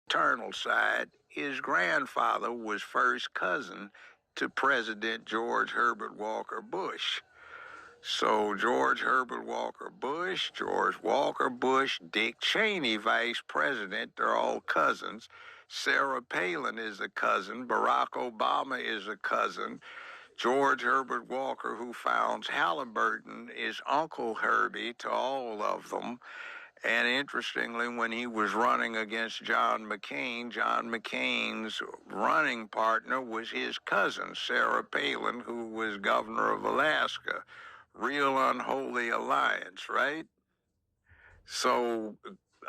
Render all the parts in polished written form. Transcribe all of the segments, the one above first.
paternal side, his grandfather was first cousin to President George Herbert Walker Bush. So George Herbert Walker Bush, George Walker Bush, Dick Cheney, vice president, they're all cousins. Sarah Palin is a cousin. Barack Obama is a cousin. George Herbert Walker, who founds Halliburton, is Uncle Herbie to all of them. And interestingly, when he was running against John McCain's running partner was his cousin, Sarah Palin, who was governor of Alaska. Real unholy alliance, right? So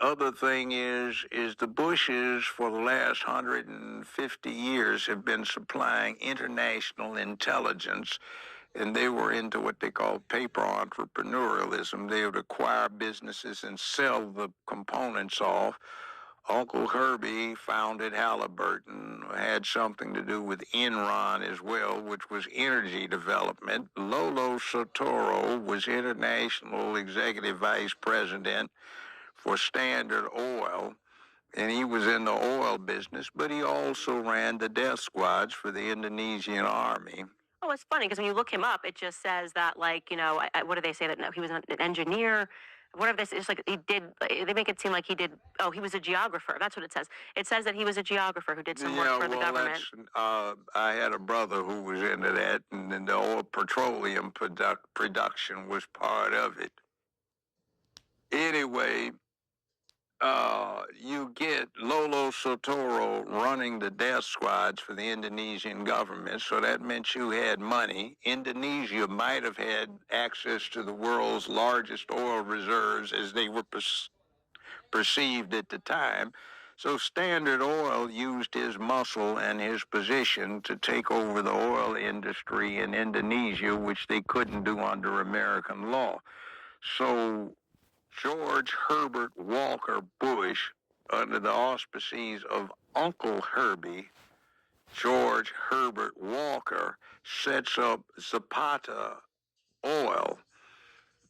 other thing is the Bushes for the last 150 years have been supplying international intelligence, and they were into what they call paper entrepreneurialism. They would acquire businesses and sell the components off. Uncle Herbie founded Halliburton, had something to do with Enron as well, which was energy development. Lolo Soetoro was international executive vice president for Standard Oil, and he was in the oil business, but he also ran the death squads for the Indonesian army. Oh, it's funny because when you look him up, it just says that, like, what do they say that no, he was an engineer? Whatever this is, like he did. They make it seem like he did. Oh, he was a geographer. That's what it says. It says that he was a geographer who did some work for the government. I had a brother who was into that, and then the oil petroleum production was part of it. Anyway, you get Lolo Soetoro running the death squads for the Indonesian government, so that meant you had money. Indonesia might have had access to the world's largest oil reserves as they were perceived at the time. So Standard Oil used his muscle and his position to take over the oil industry in Indonesia, which they couldn't do under American law. So George Herbert Walker Bush, under the auspices of Uncle Herbie, George Herbert Walker, sets up Zapata Oil.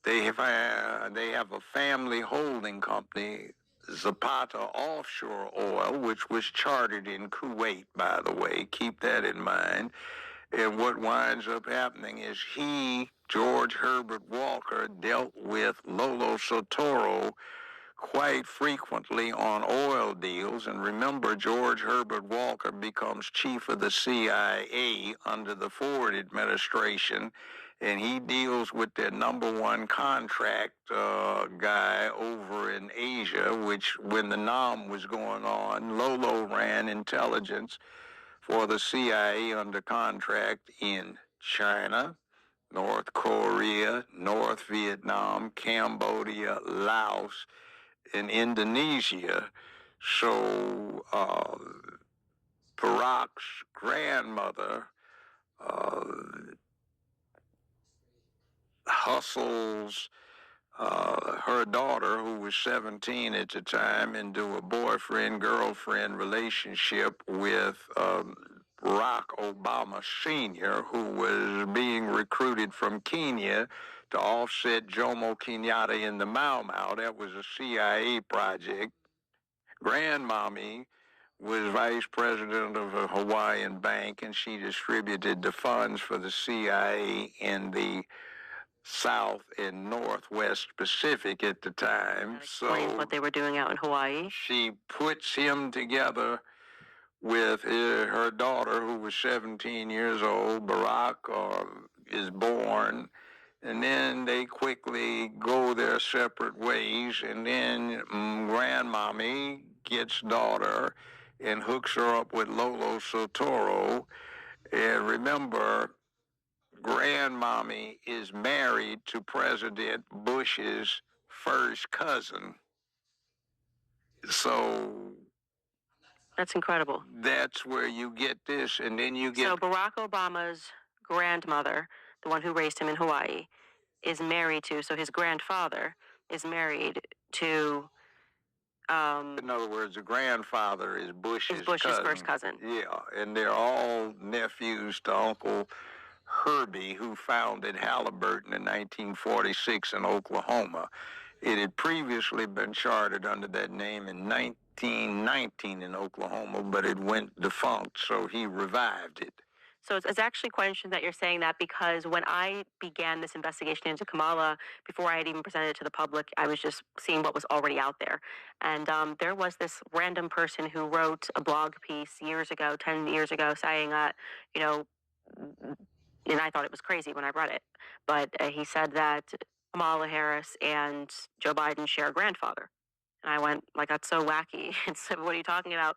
They have a family holding company, Zapata Offshore Oil, which was chartered in Kuwait, by the way. Keep that in mind. And what winds up happening is George Herbert Walker, dealt with Lolo Soetoro quite frequently on oil deals. And remember, George Herbert Walker becomes chief of the CIA under the Ford administration, and he deals with their number one contract guy over in Asia, which when the NAM was going on, Lolo ran intelligence for the CIA under contract in China, North Korea, North Vietnam, Cambodia, Laos, and Indonesia. So Barack's grandmother hustles her daughter, who was 17 at the time, into a boyfriend-girlfriend relationship with Barack Obama Sr., who was being recruited from Kenya to offset Jomo Kenyatta in the Mau Mau. That was a CIA project. Grandmommy was vice president of a Hawaiian bank, and she distributed the funds for the CIA in the South and Northwest Pacific at the time. That explains what they were doing out in Hawaii. She puts him together with her daughter, who was 17 years old. Barack is born, and then they quickly go their separate ways, and then grandmommy gets daughter and hooks her up with Lolo Soetoro. And remember, grandmommy is married to President Bush's first cousin. So that's incredible. That's where you get this, and then you get... So Barack Obama's grandmother, the one who raised him in Hawaii, is married to, so his grandfather is married to... in other words, the grandfather is Bush's cousin. First cousin. Yeah, and they're all nephews to Uncle Herbie, who founded Halliburton in 1946 in Oklahoma. It had previously been chartered under that name in 1919 in Oklahoma, but it went defunct, so he revived it. So it's actually quite interesting that you're saying that because when I began this investigation into Kamala, before I had even presented it to the public, I was just seeing what was already out there. And there was this random person who wrote a blog piece years ago, 10 years ago, saying that, you know, and I thought it was crazy when I read it, but he said that Kamala Harris and Joe Biden share a grandfather. And I went, like, that's so wacky. It's, what are you talking about?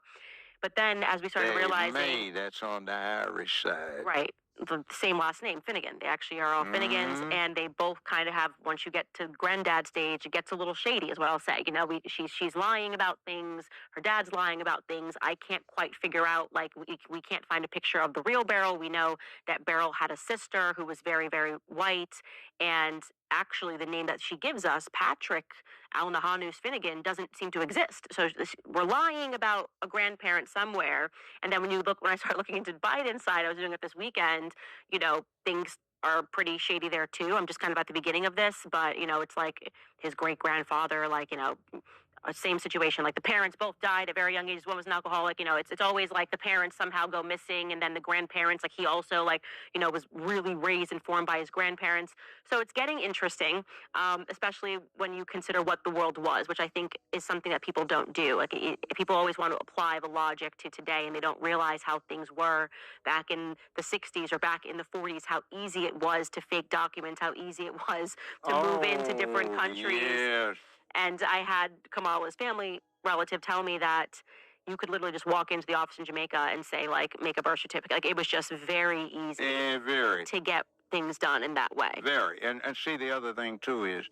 But then as we started realizing, May, that's on the Irish side. right, the same last name, Finnegan. They actually are all Finnegans, and they both kind of have. Once you get to granddad stage, it gets a little shady, is what I'll say. You know, she's lying about things. Her dad's lying about things. I can't quite figure out. Like we can't find a picture of the real Beryl. We know that Beryl had a sister who was very very white, and actually the name that she gives us, Patrick Al-Nahanus Finnegan, doesn't seem to exist. So we're lying about a grandparent somewhere. And then when I started looking into Biden's side, I was doing it this weekend, you know, things are pretty shady there too. I'm just kind of at the beginning of this, but you know, it's like his great grandfather, like, you know, same situation. Like the parents both died at very young ages. One was an alcoholic. You know, it's always like the parents somehow go missing, and then the grandparents, like he also like, you know, was really raised and formed by his grandparents. So it's getting interesting, especially when you consider what the world was, which I think is something that people don't do. Like people always want to apply the logic to today, and they don't realize how things were back in the 60s or back in the 40s, how easy it was to fake documents, how easy it was to move into different countries. Yes. And I had Kamala's family relative tell me that you could literally just walk into the office in Jamaica and say, like, make a birth certificate. Like, it was just very easy to get things done in that way. Very. And see, the other thing, too, is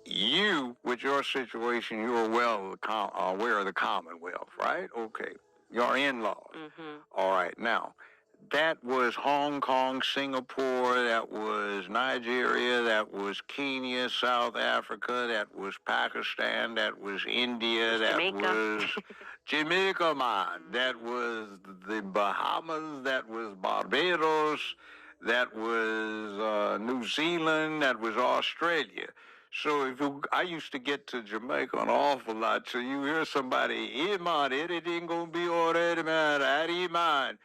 you, with your situation, you are well aware of the Commonwealth, right? Okay. Your in-laws. Mm-hmm. All right. Now, that was Hong Kong, Singapore, that was Nigeria, that was Kenya, South Africa, that was Pakistan, that was India, that Jamaica. was Jamaica, man, that was the Bahamas, that was Barbados, that was New Zealand, that was Australia. So I used to get to Jamaica an awful lot. So you hear somebody, hey man, everything gonna be alright, man, how do you mind?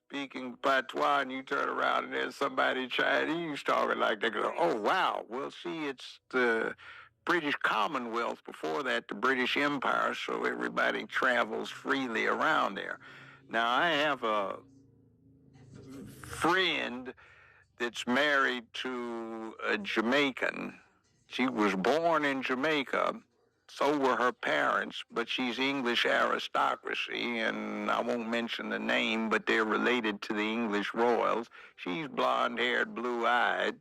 Speaking patois, and you turn around and there's somebody Chinese talking like they go, oh wow. Well, see, it's the British Commonwealth, before that the British Empire, so everybody travels freely around there. Now, I have a friend that's married to a Jamaican. She was born in Jamaica. So were her parents, but she's English aristocracy, and I won't mention the name, but they're related to the English royals. She's blonde-haired, blue-eyed,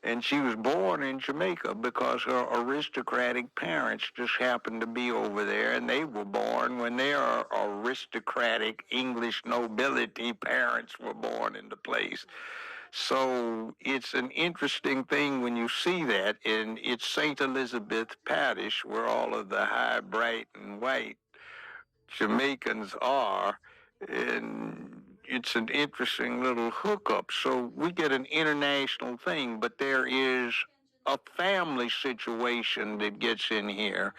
and she was born in Jamaica because her aristocratic parents just happened to be over there, and they were born when their aristocratic English nobility parents were born in the place. So it's an interesting thing when you see that, and it's St. Elizabeth Parish where all of the high, bright, and white Jamaicans are, and it's an interesting little hookup. So we get an international thing, but there is a family situation that gets in here,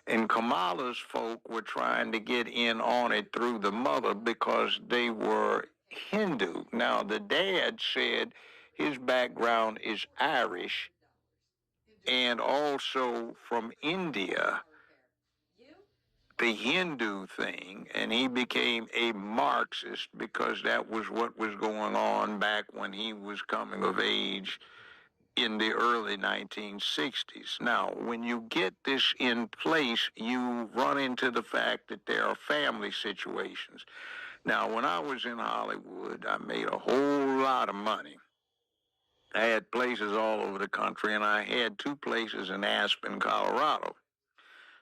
and Kamala's folk were trying to get in on it through the mother because they were Hindu. Now, the dad said his background is Irish and also from India, the Hindu thing, and he became a Marxist because that was what was going on back when he was coming of age in the early 1960s. Now, when you get this in place, you run into the fact that there are family situations. Now, when I was in Hollywood, I made a whole lot of money. I had places all over the country, and I had 2 places in Aspen, Colorado.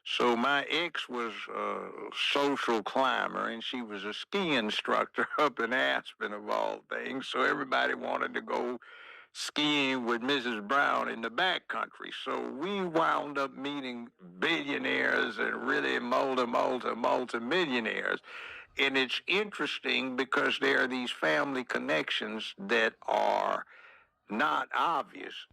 So my ex was a social climber, and she was a ski instructor up in Aspen, of all things. So everybody wanted to go skiing with Mrs. Brown in the backcountry. So we wound up meeting billionaires and really multi-millionaires. And it's interesting because there are these family connections that are not obvious,